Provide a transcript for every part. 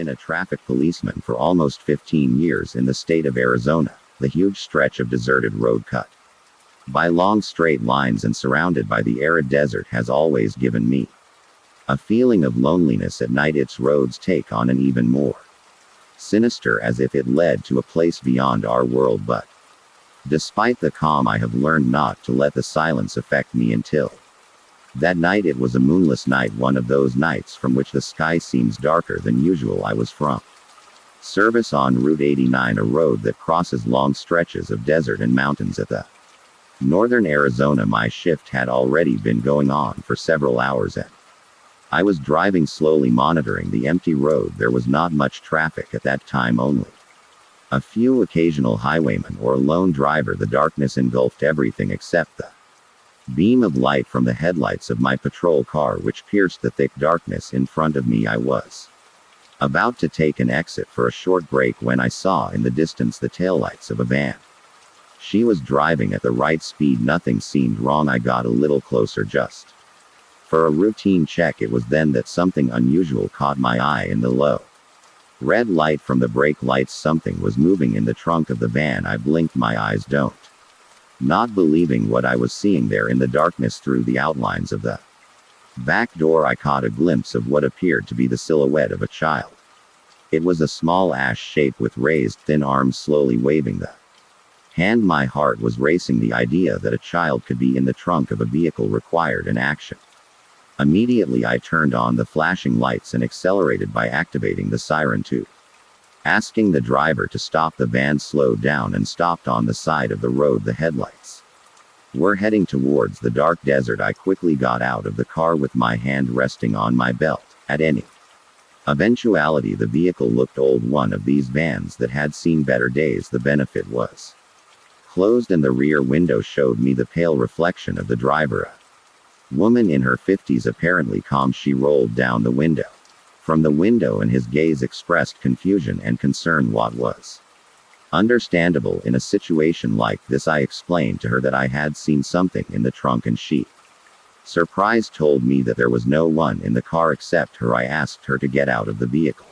been a traffic policeman for almost 15 years in the state of Arizona, the huge stretch of deserted road cut by long straight lines and surrounded by the arid desert has always given me a feeling of loneliness at night. Its roads take on an even more sinister, as if it led to a place beyond our world. But despite the calm, I have learned not to let the silence affect me until that night. It was a moonless night, one of those nights from which the sky seems darker than usual. I was from service on Route 89, a road that crosses long stretches of desert and mountains at the northern Arizona. My shift had already been going on for several hours and I was driving slowly, monitoring the empty road. There was not much traffic at that time, only a few occasional highwaymen or a lone driver. The darkness engulfed everything except the beam of light from the headlights of my patrol car, which pierced the thick darkness in front of me. I was about to take an exit for a short break when I saw in the distance the taillights of a van. She was driving at the right speed. Nothing seemed wrong. I got a little closer just for a routine check. It was then that something unusual caught my eye. In the low red light from the brake lights, something was moving in the trunk of the van. I blinked my eyes, not believing what I was seeing there in the darkness. Through the outlines of the back door, I caught a glimpse of what appeared to be the silhouette of a child. It was a small ash shape with raised thin arms slowly waving the hand. My heart was racing. The idea that a child could be in the trunk of a vehicle required an action. Immediately I turned on the flashing lights and accelerated by activating the siren too. Asking the driver to stop, the van slowed down and stopped on the side of the road. The headlights were heading towards the dark desert. I quickly got out of the car with my hand resting on my belt. At any eventuality, the vehicle looked old, one of these vans that had seen better days. The benefit was closed and the rear window showed me the pale reflection of the driver, a woman in her 50s, apparently calm. She rolled down the window from the window and his gaze expressed confusion and concern. What was understandable in a situation like this. I explained to her that I had seen something in the trunk and she, surprised, told me that there was no one in the car except her. I asked her to get out of the vehicle.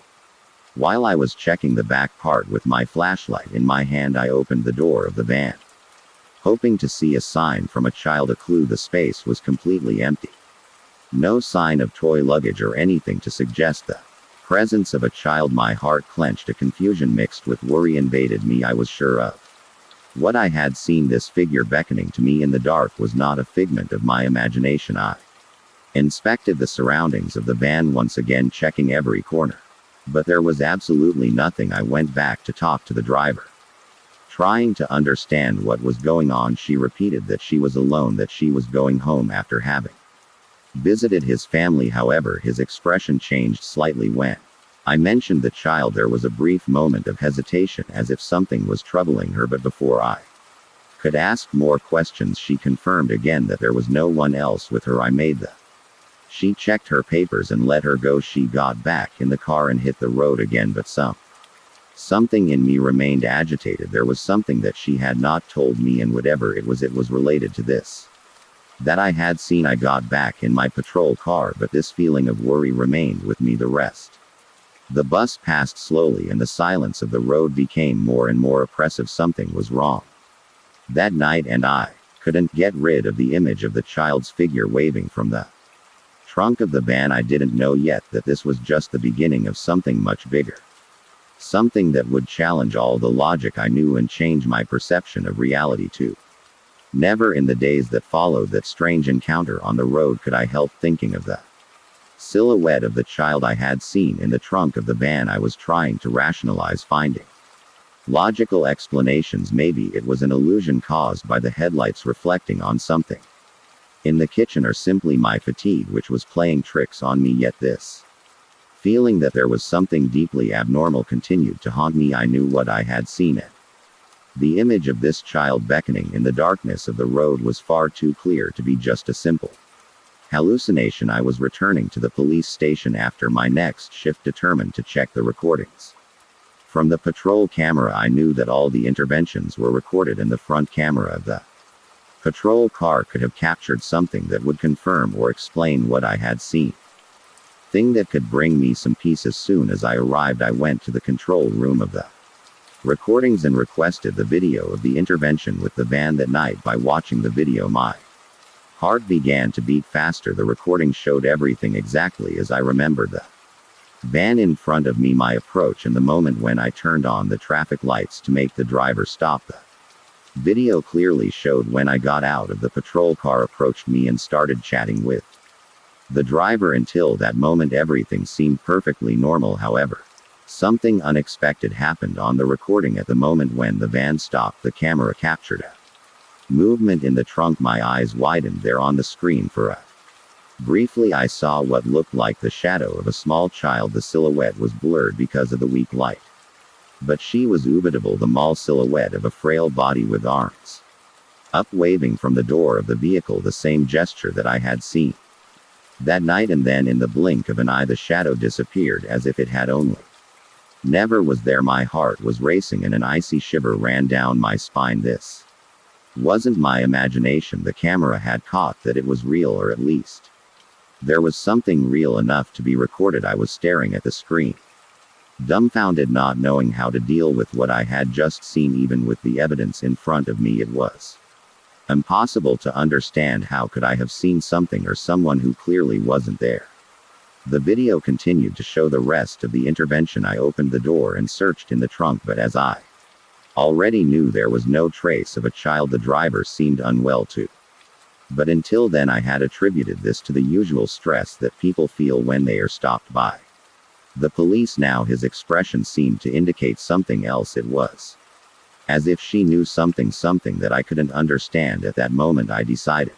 While I was checking the back part with my flashlight in my hand, I opened the door of the van, hoping to see a sign from a child, a clue. The space was completely empty. No sign of toy luggage or anything to suggest the presence of a child. My heart clenched. A confusion mixed with worry invaded me. I was sure of what I had seen. This figure beckoning to me in the dark was not a figment of my imagination. I inspected the surroundings of the van once again, checking every corner. But there was absolutely nothing. I went back to talk to the driver, trying to understand what was going on. She repeated that she was alone, that she was going home after having visited his family. However, his expression changed slightly when I mentioned the child. There was a brief moment of hesitation, as if something was troubling her, but before I could ask more questions, she confirmed again that there was no one else with her. I made the She checked her papers and let her go. She got back in the car and hit the road again, but something in me remained agitated. There was something that she had not told me, and whatever it was related to this that I had seen. I got back in my patrol car, but this feeling of worry remained with me the rest. The bus passed slowly and the silence of the road became more and more oppressive. Something was wrong that night, and I couldn't get rid of the image of the child's figure waving from the trunk of the van. I didn't know yet that this was just the beginning of something much bigger. Something that would challenge all the logic I knew and change my perception of reality too. Never in the days that followed that strange encounter on the road could I help thinking of the silhouette of the child I had seen in the trunk of the van. I was trying to rationalize, finding logical explanations. Maybe it was an illusion caused by the headlights reflecting on something in the kitchen, or simply my fatigue which was playing tricks on me. Yet this feeling that there was something deeply abnormal continued to haunt me. I knew what I had seen, and the image of this child beckoning in the darkness of the road was far too clear to be just a simple hallucination. I was returning to the police station after my next shift, determined to check the recordings from the patrol camera. I knew that all the interventions were recorded, and the front camera of the patrol car could have captured something that would confirm or explain what I had seen. thing that could bring me some peace. As soon as I arrived, I went to the control room of the recordings and requested the video of the intervention with the van that night. By watching the video, my heart began to beat faster. The recording showed everything exactly as I remembered. The van in front of me, my approach, and the moment when I turned on the traffic lights to make the driver stop. The video clearly showed when I got out of the patrol car, approached me, and started chatting with the driver. Until that moment, everything seemed perfectly normal. However, something unexpected happened on the recording. At the moment when the van stopped, the camera captured a movement in the trunk. My eyes widened there on the screen for a briefly. I saw what looked like the shadow of a small child. The silhouette was blurred because of the weak light, but she was indubitable, the mall silhouette of a frail body with arms up, waving from the door of the vehicle, the same gesture that I had seen that night. And then in the blink of an eye, the shadow disappeared as if it had only never was there. My heart was racing and an icy shiver ran down my spine. This wasn't my imagination. The camera had caught that it was real, or at least there was something real enough to be recorded. I was staring at the screen, dumbfounded, not knowing how to deal with what I had just seen. Even with the evidence in front of me, it was impossible to understand. How could I have seen something or someone who clearly wasn't there? The video continued to show the rest of the intervention. I opened the door and searched in the trunk, but as I already knew, there was no trace of a child. The driver seemed unwell too. But until then, I had attributed this to the usual stress that people feel when they are stopped by the police. Now his expression seemed to indicate something else. It was as if she knew something that I couldn't understand. At that moment, I decided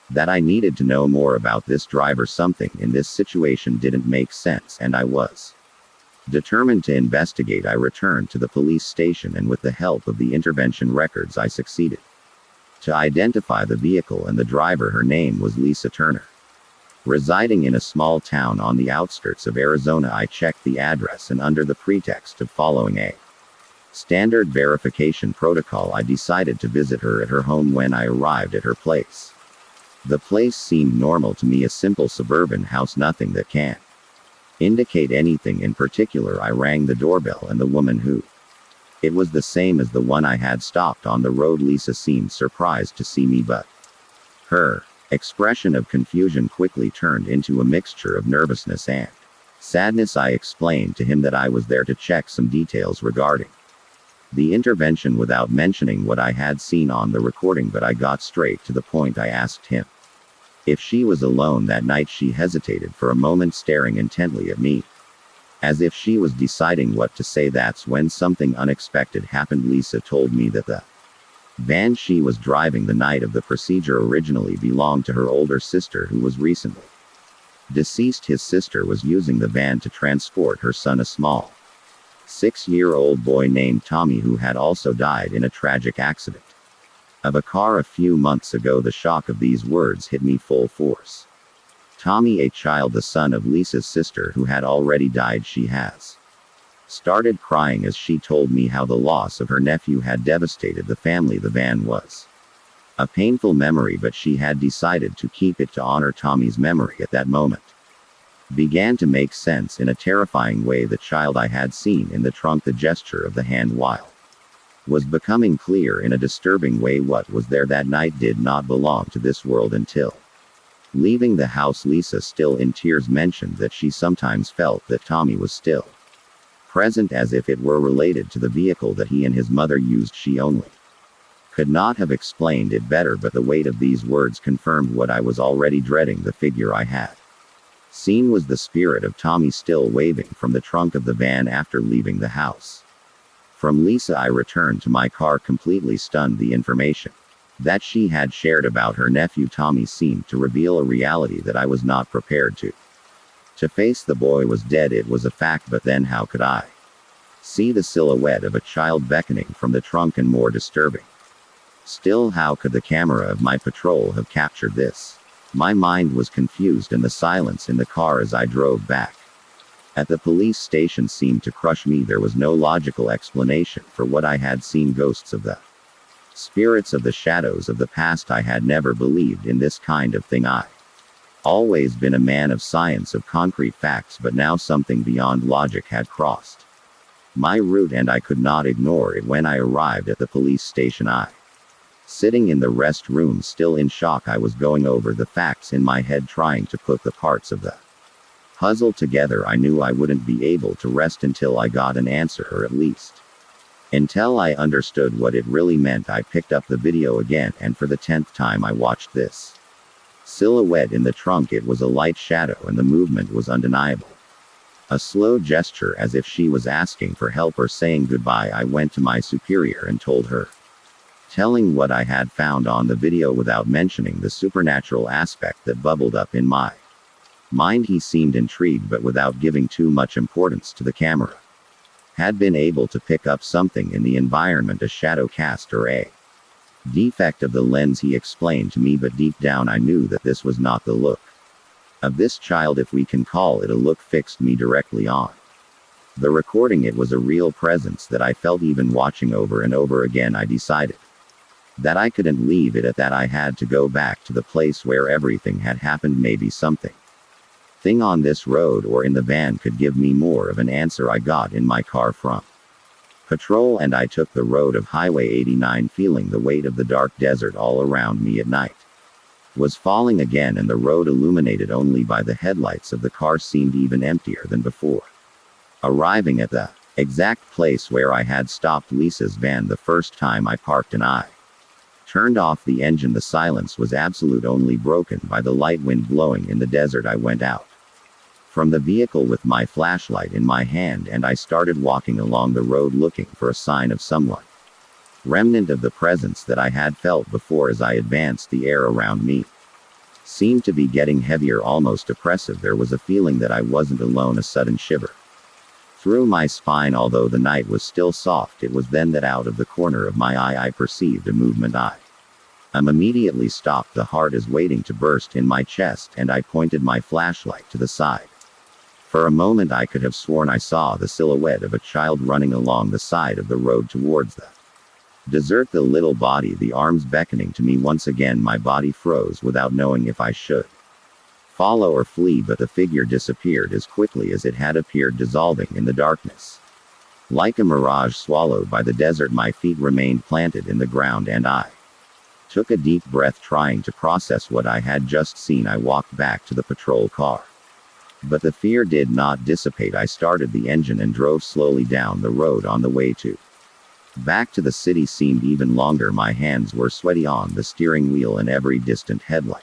that I needed to know more about this driver. Something in this situation didn't make sense, and I was determined to investigate. I returned to the police station, and with the help of the intervention records, I succeeded to identify the vehicle and the driver. Her name was Lisa Turner, residing in a small town on the outskirts of Arizona. I checked the address, and under the pretext of following a standard verification protocol, I decided to visit her at her home. When I arrived at her place, the place seemed normal to me, a simple suburban house, nothing that can indicate anything in particular. I rang the doorbell, and the woman who it was the same as the one I had stopped on the road. Lisa seemed surprised to see me, but her expression of confusion quickly turned into a mixture of nervousness and sadness. I explained to him that I was there to check some details regarding the intervention without mentioning what I had seen on the recording, but I got straight to the point. I asked him if she was alone that night. She hesitated for a moment, staring intently at me, as if she was deciding what to say. That's when something unexpected happened. Lisa told me that the van she was driving the night of the procedure originally belonged to her older sister, who was recently deceased. His sister was using the van to transport her son, a small 6-year-old boy named Tommy, who had also died in a tragic accident of a car a few months ago. The shock of these words hit me full force. Tommy, a child, the son of Lisa's sister who had already died. She has started crying as she told me how the loss of her nephew had devastated the family. The van was a painful memory, but she had decided to keep it to honor Tommy's memory. At that moment, began to make sense in a terrifying way. The child I had seen in the trunk, the gesture of the hand, while was becoming clear in a disturbing way. What was there that night did not belong to this world. Until leaving the house, Lisa, still in tears, mentioned that she sometimes felt that Tommy was still present, as if it were related to the vehicle that he and his mother used. She only could not have explained it better, but the weight of these words confirmed what I was already dreading. The figure I had seen was the spirit of Tommy, still waving from the trunk of the van after leaving the house. From Lisa, I returned to my car completely stunned. The information that she had shared about her nephew Tommy seemed to reveal a reality that I was not prepared to face. The boy was dead, it was a fact, but then how could I see the silhouette of a child beckoning from the trunk? And more disturbing still, how could the camera of my patrol have captured this? My mind was confused, and the silence in the car as I drove back at the police station seemed to crush me. There was no logical explanation for what I had seen. Ghosts of the spirits of the shadows of the past. I had never believed in this kind of thing. I Always been a man of science, of concrete facts, but now something beyond logic had crossed my route, and I could not ignore it. When I arrived at the police station, sitting in the restroom, still in shock, I was going over the facts in my head, trying to put the parts of the puzzle together. I knew I wouldn't be able to rest until I got an answer, or at least until I understood what it really meant. I picked up the video again, and for the 10th time I watched this silhouette in the trunk. It was a light shadow, and the movement was undeniable. A slow gesture, as if she was asking for help or saying goodbye. I went to my superior and told her, telling what I had found on the video without mentioning the supernatural aspect that bubbled up in my mind. He seemed intrigued, but without giving too much importance to the camera. Had been able to pick up something in the environment, a shadow cast or a defect of the lens, he explained to me, but deep down I knew that this was not the look of this child, if we can call it a look. Fixed me directly on the recording. It was a real presence that I felt, even watching over and over again. I decided that I couldn't leave it at that. I had to go back to the place where everything had happened. Maybe something thing on this road or in the van could give me more of an answer. I got in my car from patrol and I took the road of Highway 89, feeling the weight of the dark desert all around me. At night was falling again, and the road, illuminated only by the headlights of the car, seemed even emptier than before. Arriving at the exact place where I had stopped Lisa's van the first time I parked, and I turned off the engine. The silence was absolute, only broken by the light wind blowing in the desert. I went out from the vehicle with my flashlight in my hand, and I started walking along the road, looking for a sign of someone, remnant of the presence that I had felt before. As I advanced, the air around me seemed to be getting heavier, almost oppressive. There was a feeling that I wasn't alone, a sudden shiver through my spine. Although the night was still soft, it was then that out of the corner of my eye I perceived a movement. I immediately stopped. The heart is waiting to burst in my chest, and I pointed my flashlight to the side. For a moment I could have sworn I saw the silhouette of a child running along the side of the road towards the desert. The little body, the arms beckoning to me. Once again my body froze, without knowing if I should follow or flee, but the figure disappeared as quickly as it had appeared, dissolving in the darkness like a mirage swallowed by the desert. My feet remained planted in the ground, and I took a deep breath, trying to process what I had just seen. I walked back to the patrol car, but the fear did not dissipate. I started the engine and drove slowly down the road. On the way back to the city seemed even longer. My hands were sweaty on the steering wheel, and every distant headlight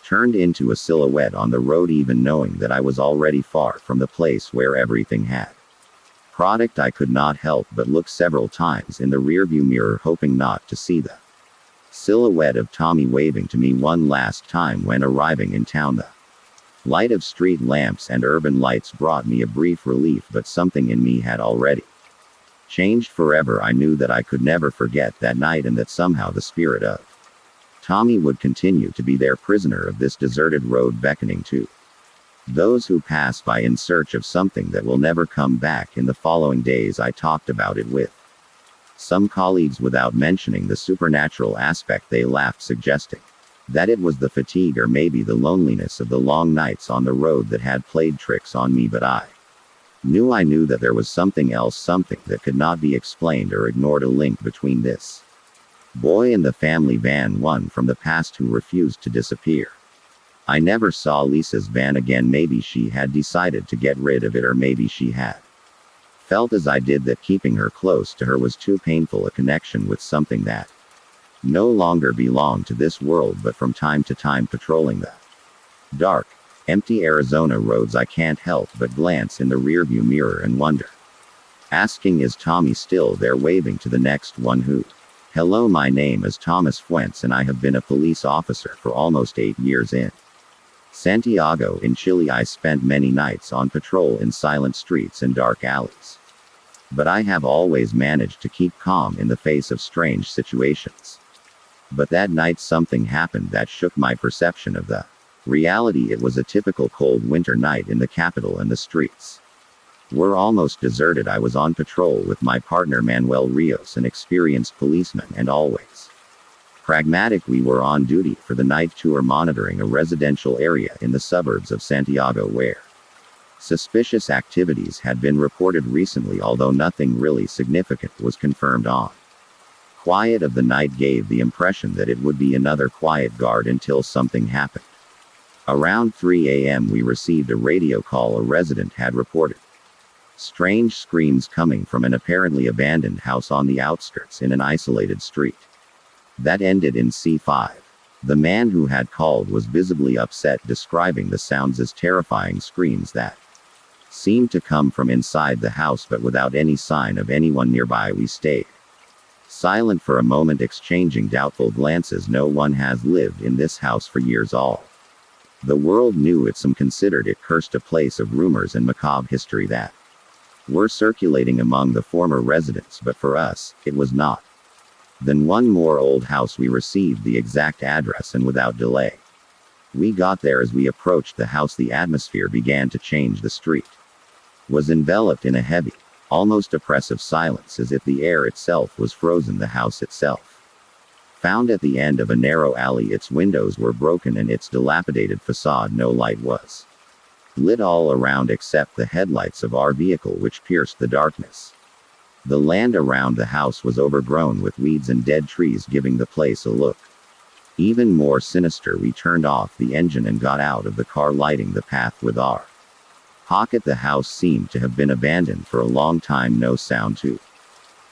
turned into a silhouette on the road, even knowing that I was already far from the place where everything had product. I could not help but look several times in the rearview mirror, hoping not to see the silhouette of Tommy waving to me one last time. When arriving in town, the light of street lamps and urban lights brought me a brief relief, but something in me had already changed forever. I knew that I could never forget that night, and that somehow the spirit of Tommy would continue to be their prisoner of this deserted road, beckoning to those who pass by in search of something that will never come back. In the following days I talked about it with some colleagues without mentioning the supernatural aspect. They laughed, suggesting that it was the fatigue or maybe the loneliness of the long nights on the road that had played tricks on me, but I knew that there was something else, something that could not be explained or ignored, a link between this boy and the family van, one from the past who refused to disappear. I never saw Lisa's van again. Maybe she had decided to get rid of it, or maybe she had felt as I did that keeping her close to her was too painful a connection with something that no longer belonged to this world. But from time to time, patrolling the dark, empty Arizona roads, I can't help but glance in the rearview mirror and wonder, asking, is Tommy still there, waving to the next one who, hello, my name is Thomas Fuentes, and I have been a police officer for almost 8 years in Santiago in Chile. I spent many nights on patrol in silent streets and dark alleys, but I have always managed to keep calm in the face of strange situations. But that night something happened that shook my perception of the reality. It was a typical cold winter night in the capital, and the streets were almost deserted. I was on patrol with my partner Manuel Rios, an experienced policeman and always Pragmatic, we were on duty for the night tour monitoring a residential area in the suburbs of Santiago where suspicious activities had been reported recently, although nothing really significant was confirmed on. Quiet of the night gave the impression that it would be another quiet guard until something happened. Around 3 a.m. we received a radio call a resident had reported strange screams coming from an apparently abandoned house on the outskirts in an isolated street. That ended in C5. The man who had called was visibly upset, describing the sounds as terrifying screams that seemed to come from inside the house, but without any sign of anyone nearby. We stayed silent for a moment, exchanging doubtful glances. No one has lived in this house for years. All the world knew it. Some considered it cursed, a place of rumors and macabre history that were circulating among the former residents, but for us, it was not. Then one more old house. We received the exact address, and without delay, we got there. As we approached the house, the atmosphere began to change. The street was enveloped in a heavy, almost oppressive silence, as if the air itself was frozen. The house itself, found at the end of a narrow alley, its windows were broken and its dilapidated facade. No light was lit all around except the headlights of our vehicle, which pierced the darkness. The land around the house was overgrown with weeds and dead trees, giving the place a look even more sinister. We turned off the engine and got out of the car, lighting the path with our pocket. The house seemed to have been abandoned for a long time. No sound too,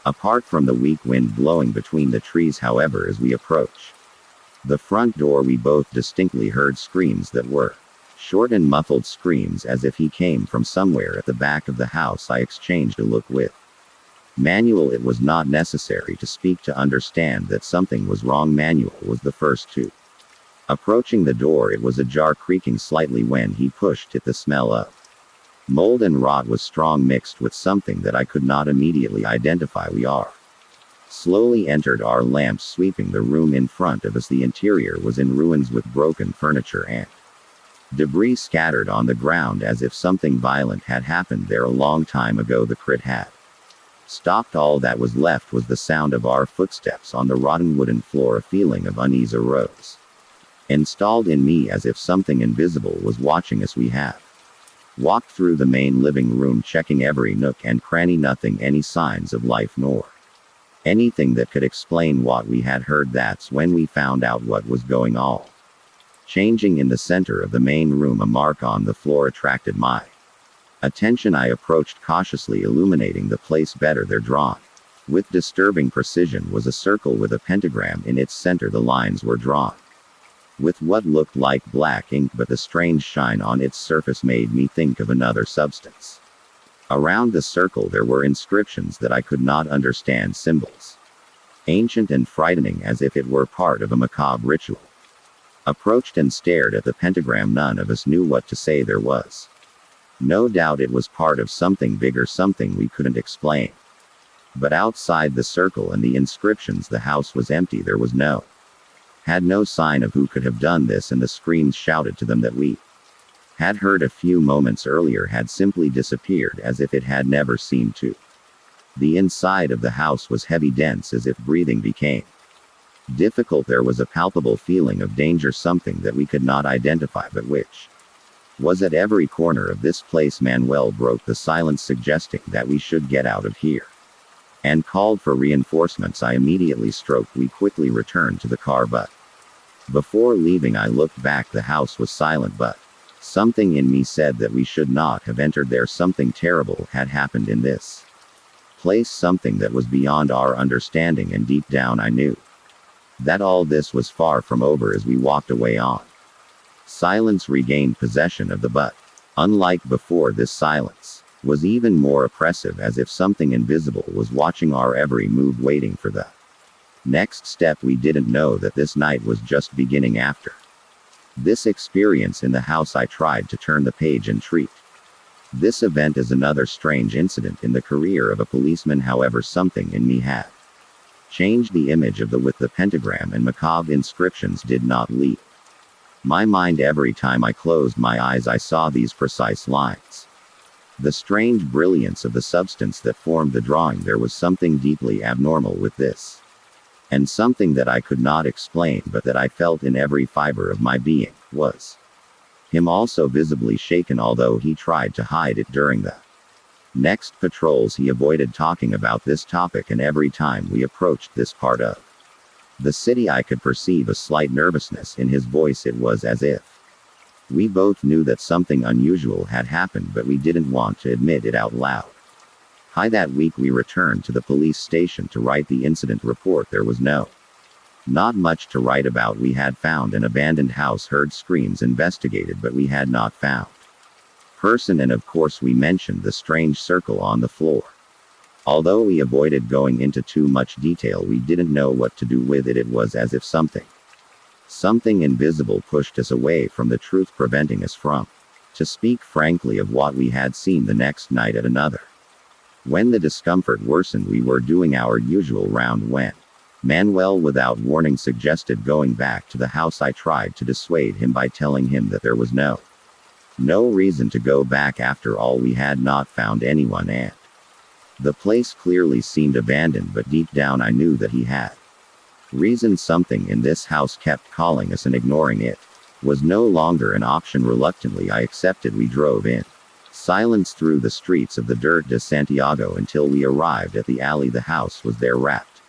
apart from the weak wind blowing between the trees. However, as we approached the front door, we both distinctly heard screams that were short and muffled screams, as if he came from somewhere at the back of the house. I exchanged a look with Manuel. It was not necessary to speak to understand that something was wrong. Manuel was the first to approaching the door. It was ajar, creaking slightly when he pushed it. The smell of mold and rot was strong, mixed with something that I could not immediately identify. We are slowly entered, our lamps sweeping the room in front of us. The interior was in ruins, with broken furniture and debris scattered on the ground, as if something violent had happened there a long time ago. The crit had stopped. All that was left was the sound of our footsteps on the rotten wooden floor. A feeling of unease arose, installed in me, as if something invisible was watching us. We have walked through the main living room, checking every nook and cranny. Nothing, any signs of life, nor anything that could explain what we had heard. That's when we found out what was going on. Changing in the center of the main room, a mark on the floor attracted my attention. I approached cautiously, illuminating the place better. There, drawn with disturbing precision, was a circle with a pentagram in its center. The lines were drawn with what looked like black ink, but the strange shine on its surface made me think of another substance. Around the circle there were inscriptions that I could not understand, symbols ancient and frightening, as if it were part of a macabre ritual. Approached and stared at the pentagram. None of us knew what to say. There was no doubt it was part of something bigger, something we couldn't explain. But outside the circle and the inscriptions, the house was empty. There was had no sign of who could have done this, and the screams shouted to them that we had heard a few moments earlier had simply disappeared, as if it had never seemed to. The inside of the house was heavy, dense, as if breathing became difficult. There was a palpable feeling of danger, something that we could not identify, but which was at every corner of this place. Manuel broke the silence, suggesting that we should get out of here, and called for reinforcements. I immediately stroked. We quickly returned to the car, but before leaving I looked back. The house was silent, but something in me said that we should not have entered there. Something terrible had happened in this place, something that was beyond our understanding, and deep down I knew that all this was far from over. As we walked away, on silence regained possession of the but, unlike before, this silence was even more oppressive, as if something invisible was watching our every move, waiting for the next step. We didn't know that this night was just beginning. After this experience in the house, I tried to turn the page and treat this event as another strange incident in the career of a policeman. However, something in me had changed. The image of with the pentagram and macabre inscriptions did not leave my mind. Every time I closed my eyes, I saw these precise lines, the strange brilliance of the substance that formed the drawing. There was something deeply abnormal with this And something that I could not explain but that I felt in every fiber of my being, was him also visibly shaken, although he tried to hide it during the next patrols. He avoided talking about this topic, and every time we approached this part of the city I could perceive a slight nervousness in his voice. It was as if we both knew that something unusual had happened, but we didn't want to admit it out loud. That week we returned to the police station to write the incident report. There was not much to write about. We had found an abandoned house, heard screams, investigated, but we had not found person, and of course we mentioned the strange circle on the floor. Although we avoided going into too much detail, we didn't know what to do with it. It was as if something invisible pushed us away from the truth, preventing us from to speak frankly of what we had seen the next night at another. When the discomfort worsened, we were doing our usual round when Manuel, without warning, suggested going back to the house. I tried to dissuade him by telling him that there was no reason to go back. After all, we had not found anyone, and the place clearly seemed abandoned, but deep down I knew that he had reason. Something in this house kept calling us, and ignoring it was no longer an option. Reluctantly I accepted. We drove in silence through the streets of the Dirt de Santiago until we arrived at the alley. The house was there, wrapped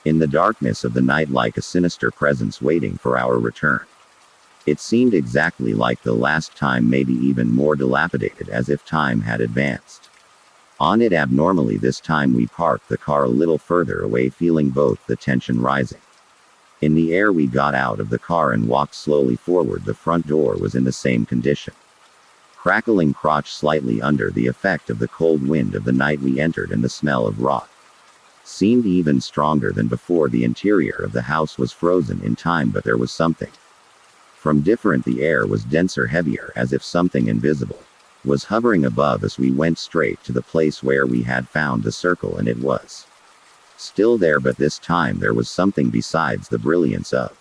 in the darkness of the night, like a sinister presence waiting for our return. It seemed exactly like the last time, maybe even more dilapidated, as if time had advanced on it abnormally. This time we parked the car a little further away, feeling both the tension rising in the air. We got out of the car and walked slowly forward. The front door was in the same condition, crackling crotch slightly under the effect of the cold wind of the night we entered, and the smell of rot seemed even stronger than before. The interior of the house was frozen in time, but there was something from different. The air was denser, heavier, as if something invisible was hovering above us. We went straight to the place where we had found the circle, and it was still there, but this time there was something besides the brilliance of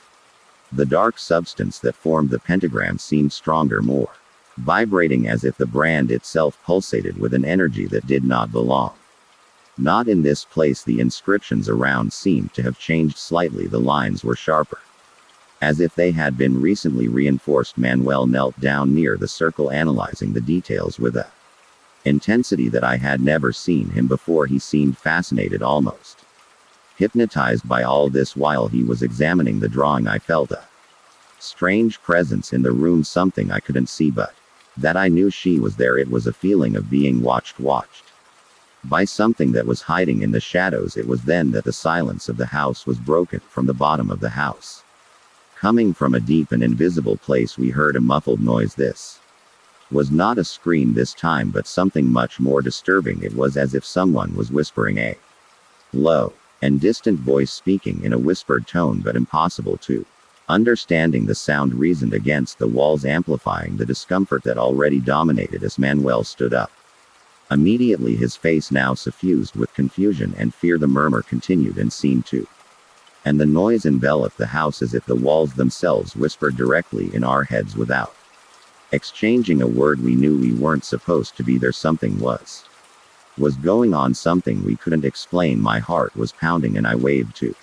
the dark substance that formed the pentagram. Seemed stronger, more vibrating, as if the brand itself pulsated with an energy that did not belong. Not in this place. The inscriptions around seemed to have changed slightly. The lines were sharper, as if they had been recently reinforced. Manuel knelt down near the circle, analyzing the details with a intensity that I had never seen him before. He seemed fascinated, almost hypnotized by all this. While he was examining the drawing, I felt a strange presence in the room, something I couldn't see, but that I knew she was there. It was a feeling of being watched by something that was hiding in the shadows. It was then that the silence of the house was broken. From the bottom of the house, coming from a deep and invisible place, we heard a muffled noise. This was not a scream this time, but something much more disturbing. It was as if someone was whispering, a low and distant voice speaking in a whispered tone, but impossible to understanding. The sound reasoned against the walls, amplifying the discomfort that already dominated us. Manuel stood up immediately, his face now suffused with confusion and fear. The murmur continued and seemed to and the noise enveloped the house, as if the walls themselves whispered directly in our heads without exchanging a word. We knew we weren't supposed to be there. Something was going on, something we couldn't explain. My heart was pounding, and I waved to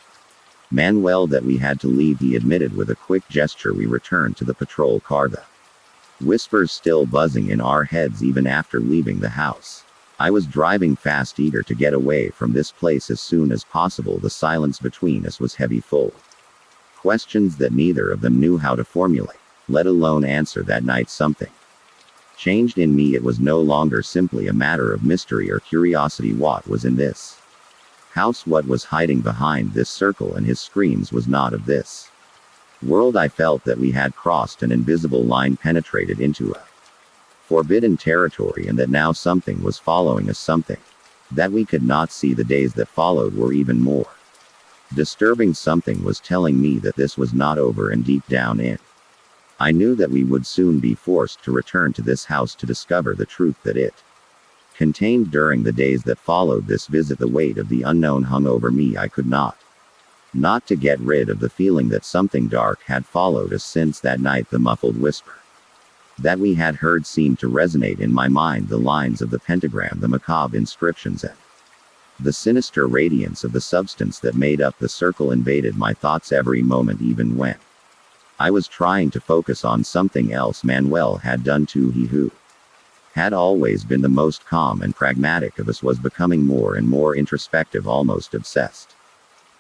Manuel that we had to leave. He admitted with a quick gesture. We returned to the patrol car, the whispers still buzzing in our heads even after leaving the house. I was driving fast, eager to get away from this place as soon as possible. The silence between us was heavy, full of questions that neither of them knew how to formulate, let alone answer. That night something changed in me. It was no longer simply a matter of mystery or curiosity. What was in this house? What was hiding behind this circle and his screams? Was not of this world. I felt that we had crossed an invisible line, penetrated into a forbidden territory, and that now something was following us, something that we could not see. The days that followed were even more disturbing. Something was telling me that this was not over, and deep down I knew that we would soon be forced to return to this house to discover the truth that it contained. During the days that followed this visit, the weight of the unknown hung over me. I could not to get rid of the feeling that something dark had followed us since that night. The muffled whisper that we had heard seemed to resonate in my mind. The lines of the pentagram, the macabre inscriptions, and The sinister radiance of the substance that made up the circle invaded my thoughts every moment, even when I was trying to focus on something else Manuel had done too. He who had always been the most calm and pragmatic of us was becoming more and more introspective, almost obsessed.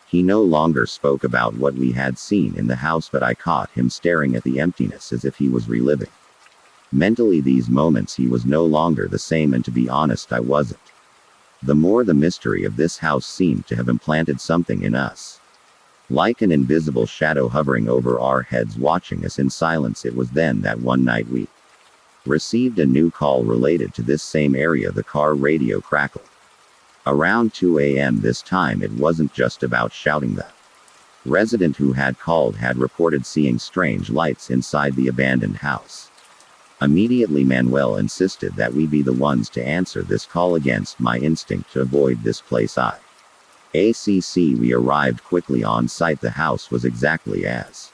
He no longer spoke about what we had seen in the house, but I caught him staring at the emptiness as if he was reliving mentally these moments. He was no longer the same, and to be honest, I wasn't. The more the mystery of this house seemed to have implanted something in us. Like an invisible shadow hovering over our heads, watching us in silence. It was then that one night we received a new call related to this same area. The car radio crackled. Around 2 a.m. this time. It wasn't just about shouting. The resident who had called had reported seeing strange lights inside the abandoned house. Immediately Manuel insisted that we be the ones to answer this call. Against my instinct to avoid this place, we arrived quickly on site. The house was exactly as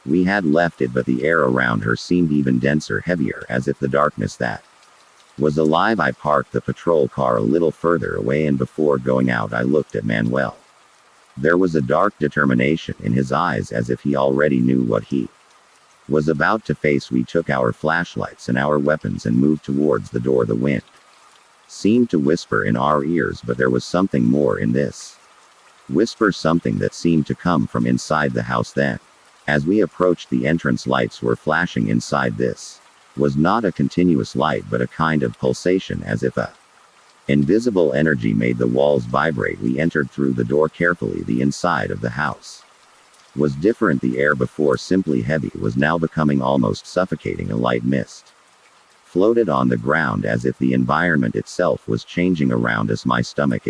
we had left it, but the air around her seemed even denser, heavier, as if the darkness that was alive. I parked the patrol car a little further away, and before going out I looked at Manuel. There was a dark determination in his eyes, as if he already knew what he was about to face. We took our flashlights and our weapons and moved towards the door. The wind seemed to whisper in our ears, but there was something more in this whisper, something that seemed to come from inside the house. Then, as we approached the entrance, lights were flashing inside. This was not a continuous light, but a kind of pulsation, as if a invisible energy made the walls vibrate. We entered through the door carefully. The inside of the house was different. The air, before simply heavy, was now becoming almost suffocating. A light mist floated on the ground, as if the environment itself was changing around us. My stomach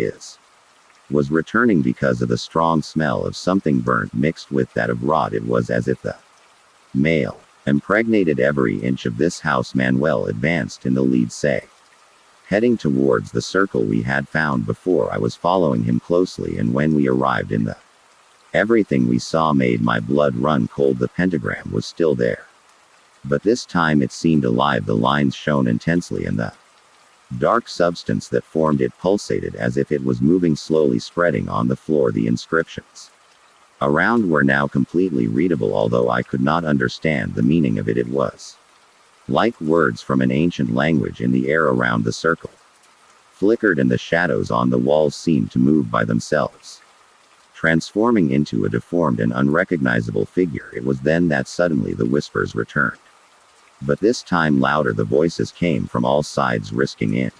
was returning because of the strong smell of something burnt mixed with that of rot. It was as if the male impregnated every inch of this house. Manuel advanced in the lead, heading towards the circle we had found before. I was following him closely, and when we arrived in the everything we saw made my blood run cold. The pentagram was still there, but this time it seemed alive. The lines shone intensely, and the dark substance that formed it pulsated as if it was moving slowly, spreading on the floor. The inscriptions around were now completely readable, although I could not understand the meaning of it. It was like words from an ancient language. In the air around the circle flickered, and the shadows on the walls seemed to move by themselves, transforming into a deformed and unrecognizable figure. It was then that suddenly the whispers returned. But this time louder. The voices came from all sides, risking in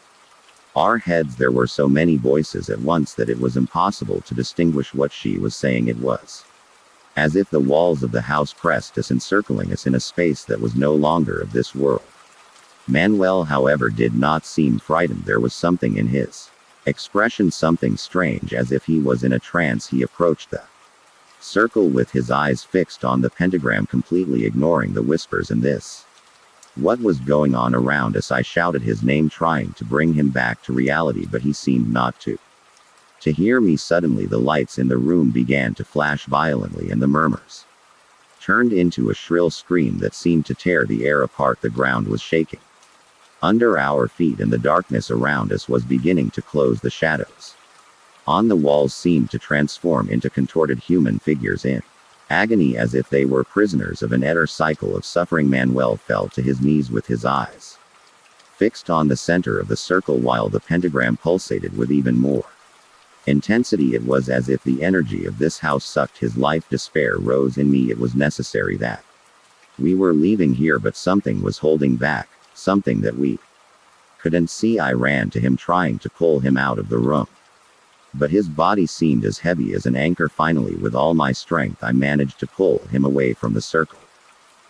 our heads. There were so many voices at once that it was impossible to distinguish what she was saying. It was as if the walls of the house pressed us, encircling us in a space that was no longer of this world. Manuel, however, did not seem frightened. There was something in his expression, something strange, as if he was in a trance. He approached the circle with his eyes fixed on the pentagram, completely ignoring the whispers. And this what was going on around us? I shouted his name, trying to bring him back to reality, but he seemed not to hear me. Suddenly the lights in the room began to flash violently, and the murmurs turned into a shrill scream that seemed to tear the air apart. The ground was shaking under our feet, and the darkness around us was beginning to close. The shadows on the walls seemed to transform into contorted human figures in agony, as if they were prisoners of an eternal cycle of suffering. Manuel fell to his knees with his eyes fixed on the center of the circle, while the pentagram pulsated with even more intensity. It was as if the energy of this house sucked his life. Despair rose in me. It was necessary that we were leaving here, but something was holding back, something that we couldn't see. I ran to him, trying to pull him out of the room, but his body seemed as heavy as an anchor. Finally, with all my strength, I managed to pull him away from the circle.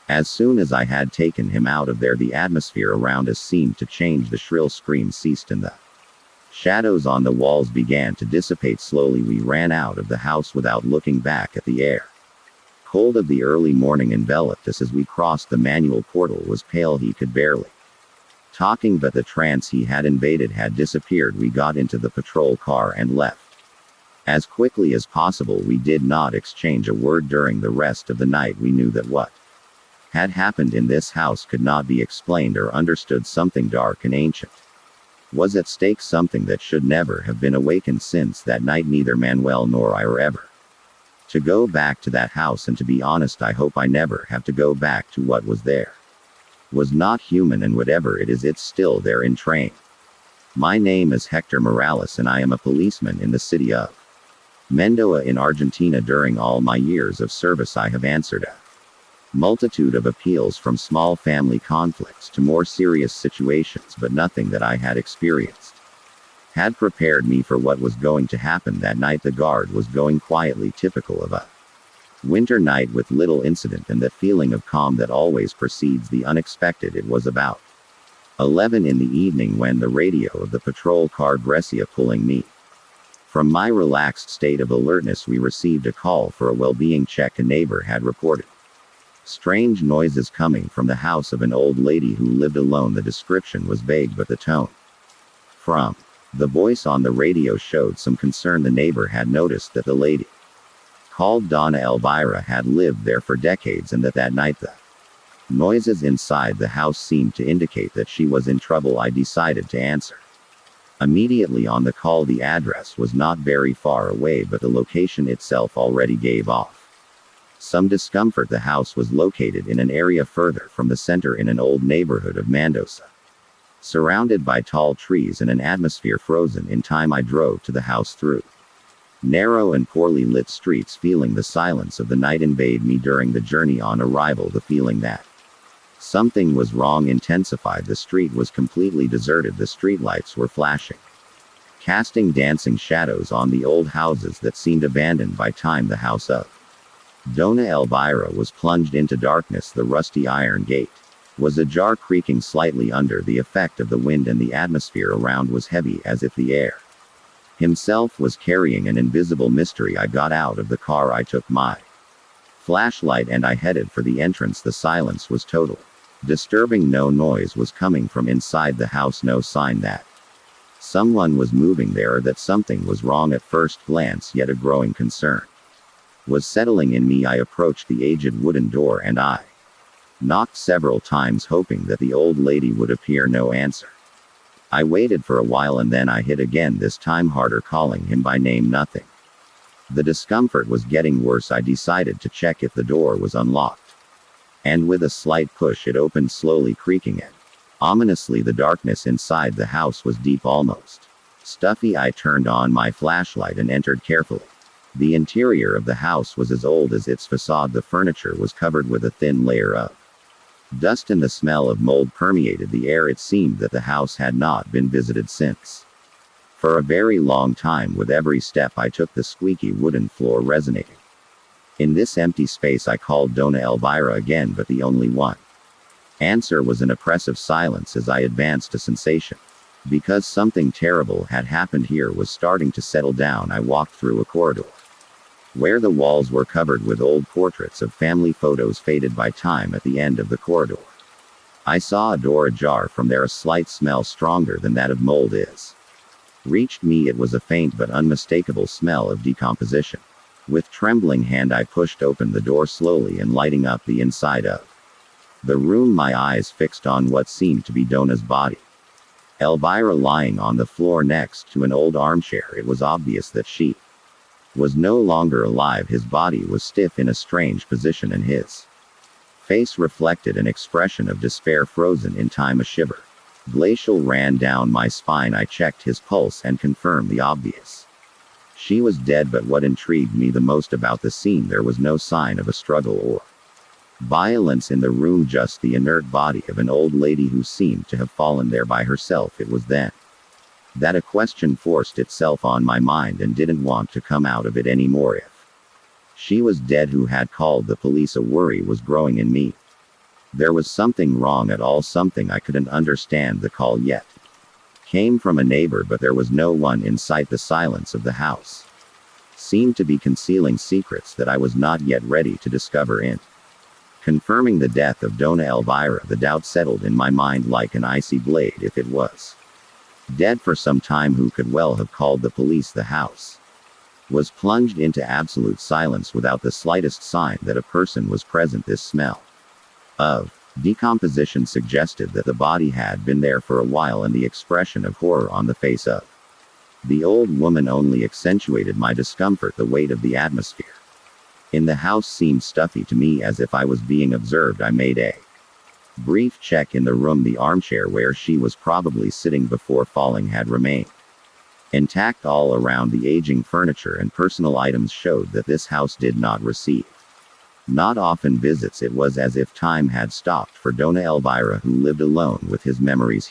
As soon as I had taken him out of there, the atmosphere around us seemed to change. The shrill scream ceased, and the shadows on the walls began to dissipate slowly. We ran out of the house without looking back at the air. Cold of the early morning enveloped us. As we crossed the manual portal was pale. He could barely talking, but the trance he had invaded had disappeared. We got into the patrol car and left as quickly as possible. We did not exchange a word during the rest of the night. We knew that what had happened in this house could not be explained or understood. Something dark and ancient Was at stake something that should never have been awakened since that night neither Manuel nor I are ever to go back to that house, and to be honest I hope I never have to go back to what was there. Was not human, and whatever it is it's still there in train. My name is Hector Morales and I am a policeman in the city of Mendoza in Argentina. During all my years of service I have answered a multitude of appeals, from small family conflicts to more serious situations, but nothing that I had experienced had prepared me for what was going to happen that night. The guard was going quietly, typical of a winter night, with little incident and that feeling of calm that always precedes the unexpected. It was about 11 in the evening when the radio of the patrol car Grecia pulling me from my relaxed state of alertness, we received a call for a well-being check. A neighbor had reported strange noises coming from the house of an old lady who lived alone. The description was vague, but the tone from the voice on the radio showed some concern. The neighbor had noticed that the lady, called Donna Elvira, had lived there for decades, and that night the noises inside the house seemed to indicate that she was in trouble. I decided to answer immediately on the call. The address was not very far away, but the location itself already gave off some discomfort. The house was located in an area further from the center in an old neighborhood of Mendoza, surrounded by tall trees and an atmosphere frozen in time. I drove to the house through narrow and poorly lit streets, feeling the silence of the night invade me. During the journey on arrival, the feeling that something was wrong intensified. The street was completely deserted. The streetlights were flashing, casting dancing shadows on the old houses that seemed abandoned by time. The house of Donna Elvira was plunged into darkness. The rusty iron gate was ajar, creaking slightly under the effect of the wind, and the atmosphere around was heavy, as if the air himself was carrying an invisible mystery. I got out of the car, I took my flashlight, and I headed for the entrance. The silence was total. Disturbing. No noise was coming from inside the house, no sign that someone was moving there or that something was wrong. At first glance, yet a growing concern was settling in me. I approached the aged wooden door and I knocked several times, hoping that the old lady would appear. No answer. I waited for a while and then I hit again, this time harder, calling him by name. Nothing. The discomfort was getting worse. I decided to check if the door was unlocked, and with a slight push it opened slowly, creaking, and ominously the darkness inside the house was deep, almost stuffy. I turned on my flashlight and entered carefully. The interior of the house was as old as its facade. The furniture was covered with a thin layer of dust and the smell of mold permeated the air. It seemed that the house had not been visited since for a very long time. With every step I took, the squeaky wooden floor resonating. In this empty space I called Donna Elvira again, but the only one answer was an oppressive silence. As I advanced, a sensation, because something terrible had happened here, was starting to settle down. I walked through a corridor where the walls were covered with old portraits of family photos faded by time. At the end of the corridor, I saw a door ajar. From there a slight smell, stronger than that of mold, reached me. It was a faint but unmistakable smell of decomposition. With trembling hand I pushed open the door slowly and lighting up the inside of the room, my eyes fixed on what seemed to be Donna's body. Elvira lying on the floor next to an old armchair. It was obvious that she was no longer alive. His body was stiff in a strange position and his face reflected an expression of despair, frozen in time. A shiver glacial ran down my spine. I checked his pulse and confirmed the obvious. She was dead, but what intrigued me the most about the scene, there was no sign of a struggle or violence in the room, just the inert body of an old lady who seemed to have fallen there by herself. It was then that a question forced itself on my mind and didn't want to come out of it anymore. If she was dead, who had called the police? A worry was growing in me. There was something wrong at all, something I couldn't understand. The call yet came from a neighbor, but there was no one in sight. The silence of the house seemed to be concealing secrets that I was not yet ready to discover. In confirming the death of Donna Elvira, the doubt settled in my mind like an icy blade. If it was dead for some time, who could well have called the police? The house was plunged into absolute silence without the slightest sign that a person was present. This smell of Decomposition suggested that the body had been there for a while, and the expression of horror on the face of the old woman only accentuated my discomfort. The weight of the atmosphere in the house seemed stuffy to me, as if I was being observed. I made a brief check in the room. The armchair where she was probably sitting before falling had remained intact. All around, the aging furniture and personal items showed that this house did not receive not often visits. It was as if time had stopped for Dona Elvira, who lived alone with his memories.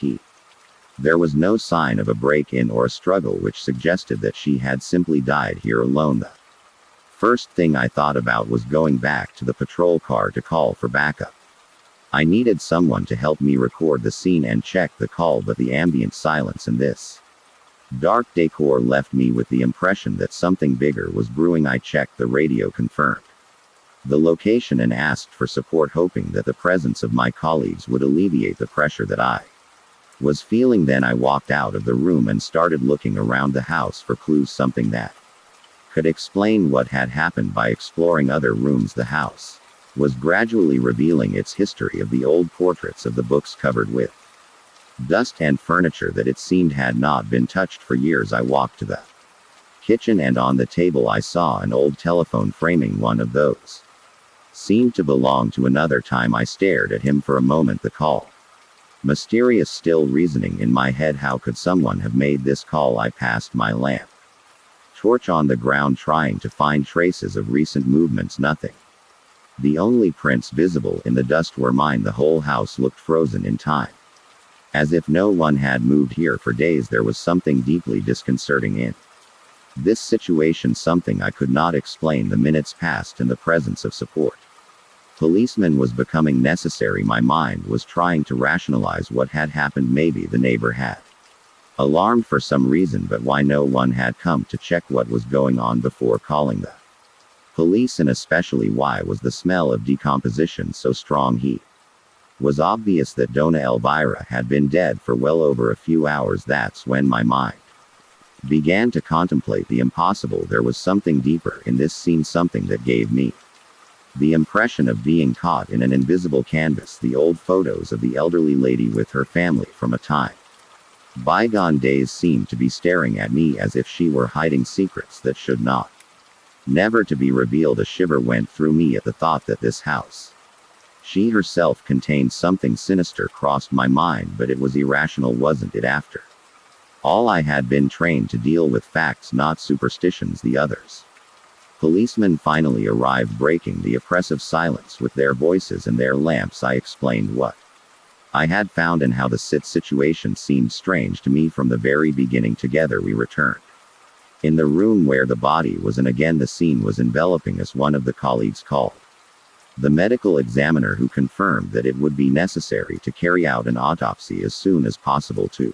There was no sign of a break-in or a struggle, which suggested that she had simply died here alone. The first thing I thought about was going back to the patrol car to call for backup. I needed someone to help me record the scene and check the call, but the ambient silence and this dark decor left me with the impression that something bigger was brewing. I checked the radio, confirmed the location, and asked for support, hoping that the presence of my colleagues would alleviate the pressure that I was feeling. Then I walked out of the room and started looking around the house for clues, something that could explain what had happened. By exploring other rooms, the house was gradually revealing its history of the old portraits of the books covered with dust and furniture that it seemed had not been touched for years. I walked to the kitchen, and on the table I saw an old telephone framing. One of those seemed to belong to another time. I stared at him for a moment. The call. Mysterious, still reasoning in my head, how could someone have made this call? I passed my lamp torch on the ground, trying to find traces of recent movements. Nothing. The only prints visible in the dust were mine. The whole house looked frozen in time, as if no one had moved here for days. There was something deeply disconcerting in this situation, something I could not explain. The minutes passed in the presence of support policeman was becoming necessary. My mind was trying to rationalize what had happened. Maybe the neighbor had alarmed for some reason, but why no one had come to check what was going on before calling the police, and especially why was the smell of decomposition so strong? He was obvious that Dona Elvira had been dead for well over a few hours. That's when my mind began to contemplate the impossible. There was something deeper in this scene, something that gave me the impression of being caught in an invisible canvas. The old photos of the elderly lady with her family from a time bygone days seemed to be staring at me, as if she were hiding secrets that should not never to be revealed. A shiver went through me at the thought that this house, she herself, contained something sinister. Crossed my mind, but it was irrational, wasn't it? After all, I had been trained to deal with facts, not superstitions. The others policemen finally arrived, breaking the oppressive silence with their voices and their lamps. I explained what I had found and how the situation seemed strange to me from the very beginning. Together we returned in the room where the body was, and again the scene was enveloping us. One of the colleagues called the medical examiner, who confirmed that it would be necessary to carry out an autopsy as soon as possible to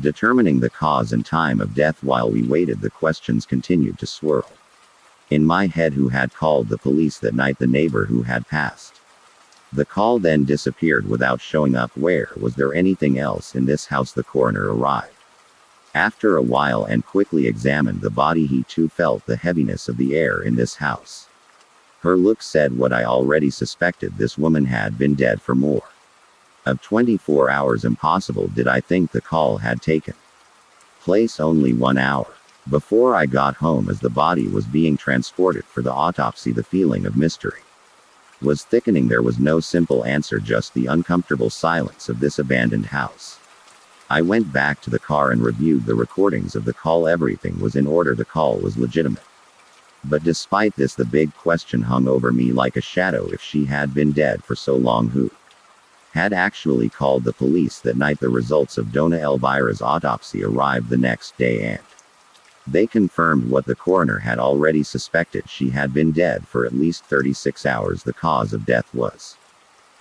determining the cause and time of death. While we waited, the questions continued to swirl in my head. Who had called the police that night? The neighbor who had passed the call, then disappeared without showing up. Where was there anything else in this house? The coroner arrived after a while and quickly examined the body. He too felt the heaviness of the air in this house. Her look said what I already suspected. This woman had been dead for more of 24 hours. Impossible. Did I think the call had taken place only 1 hour before I got home, as the body was being transported for the autopsy? The feeling of mystery was thickening. There was no simple answer, just the uncomfortable silence of this abandoned house. I went back to the car and reviewed the recordings of the call. Everything was in order. The call was legitimate. But despite this, the big question hung over me like a shadow. If she had been dead for so long, who had actually called the police that night? The results of Dona Elvira's autopsy arrived the next day, and they confirmed what the coroner had already suspected. She had been dead for at least 36 hours. The cause of death was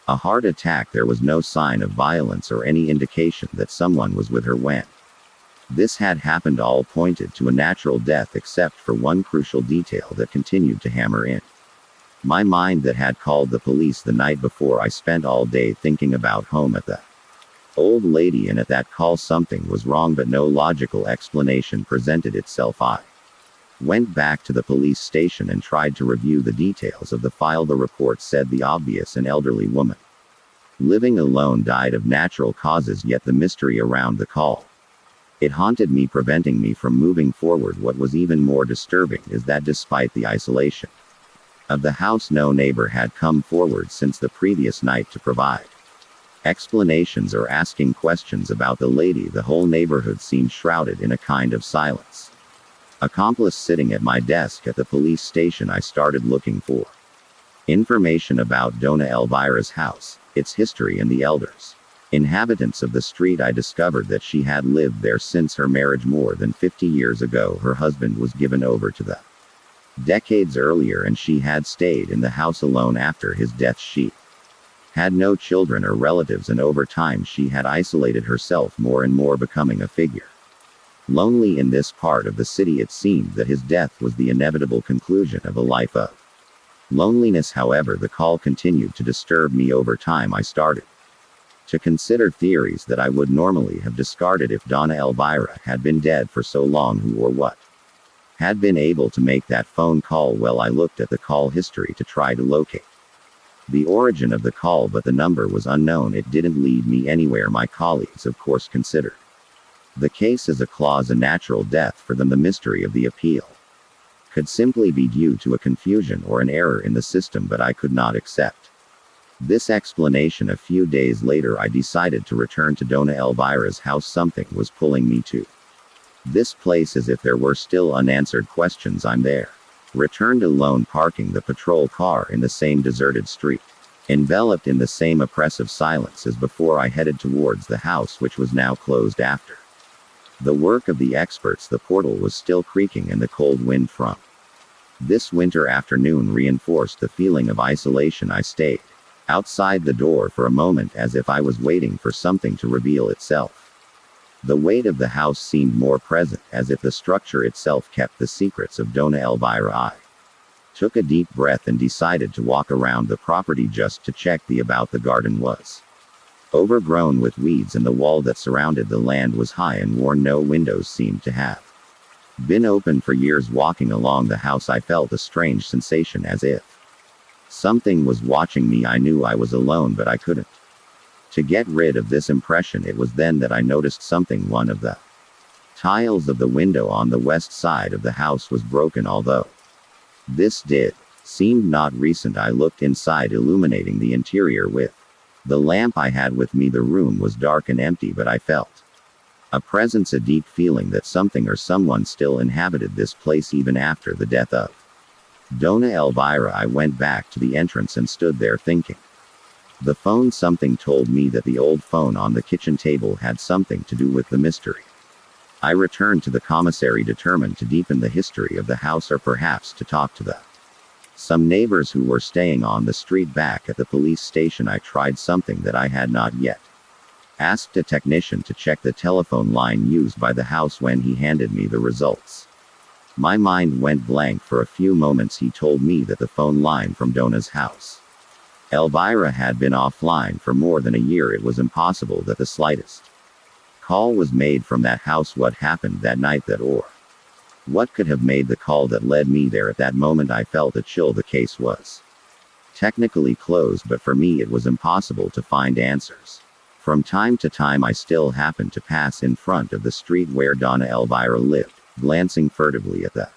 a heart attack. There was no sign of violence or any indication that someone was with her when this had happened. All pointed to a natural death, except for one crucial detail that continued to hammer in my mind. That had called the police the night before. I spent all day thinking about home at the old lady, and at that call something was wrong, but no logical explanation presented itself. I went back to the police station and tried to review the details of the file. The report said the obvious: an elderly woman Living alone died of natural causes, yet the mystery around the call. It haunted me, preventing me from moving forward. What was even more disturbing is that despite the isolation of the house, no neighbor had come forward since the previous night to provide explanations or asking questions about the lady. The whole neighborhood seemed shrouded in a kind of silence. Accomplice sitting at my desk at the police station, I started looking for information about Dona Elvira's house, its history, and the elders inhabitants of the street. I discovered that she had lived there since her marriage more than 50 years ago. Her husband was given over to the decades earlier, and she had stayed in the house alone after his death. She had no children or relatives, and over time she had isolated herself more and more, becoming a figure lonely in this part of the city. It seemed that his death was the inevitable conclusion of a life of loneliness. However, the call continued to disturb me. Over time, I started to consider theories that I would normally have discarded if Dona Elvira had been dead for so long. Who or what had been able to make that phone call? Well, I looked at the call history to try to locate the origin of the call, but the number was unknown. It didn't lead me anywhere. My colleagues, of course, considered the case as a natural death. For them, the mystery of the appeal could simply be due to a confusion or an error in the system, but I could not accept this explanation. A few days later, I decided to return to Dona Elvira's house. Something was pulling me to this place, as if there were still unanswered questions. I'm there. Returned alone, parking the patrol car in the same deserted street, enveloped in the same oppressive silence as before. I headed towards the house, which was now closed after the work of the experts. The portal was still creaking, and the cold wind from this winter afternoon reinforced the feeling of isolation. I stayed outside the door for a moment, as if I was waiting for something to reveal itself. The weight of the house seemed more present, as if the structure itself kept the secrets of Dona Elvira. I took a deep breath and decided to walk around the property just to check. The garden was overgrown with weeds, and the wall that surrounded the land was high and worn. No windows seemed to have been open for years. Walking along the house, I felt a strange sensation, as if something was watching me. I knew I was alone, but I couldn't to get rid of this impression. It was then that I noticed something. One of the tiles of the window on the west side of the house was broken, although this seemed not recent. I looked inside, illuminating the interior with the lamp I had with me. The room was dark and empty, but I felt a presence, a deep feeling that something or someone still inhabited this place even after the death of Dona Elvira. I went back to the entrance and stood there thinking. The phone. Something told me that the old phone on the kitchen table had something to do with the mystery. I returned to the commissary, determined to deepen the history of the house, or perhaps to talk to some neighbors who were staying on the street back at the police station. I tried something that I had not yet asked a technician to check the telephone line used by the house. When he handed me the results, my mind went blank for a few moments. He told me that the phone line from Dona's house Elvira had been offline for more than a year. It was impossible that the slightest call was made from that house. What happened that night, what could have made the call that led me there? At that moment, I felt a chill. The case was technically closed, but for me it was impossible to find answers. From time to time, I still happened to pass in front of the street where Dona Elvira lived, glancing furtively at the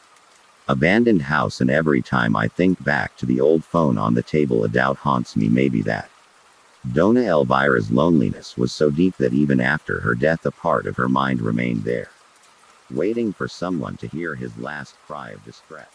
abandoned house, and every time I think back to the old phone on the table, a doubt haunts me. Maybe that Dona Elvira's loneliness was so deep that even after her death, a part of her mind remained there, waiting for someone to hear his last cry of distress.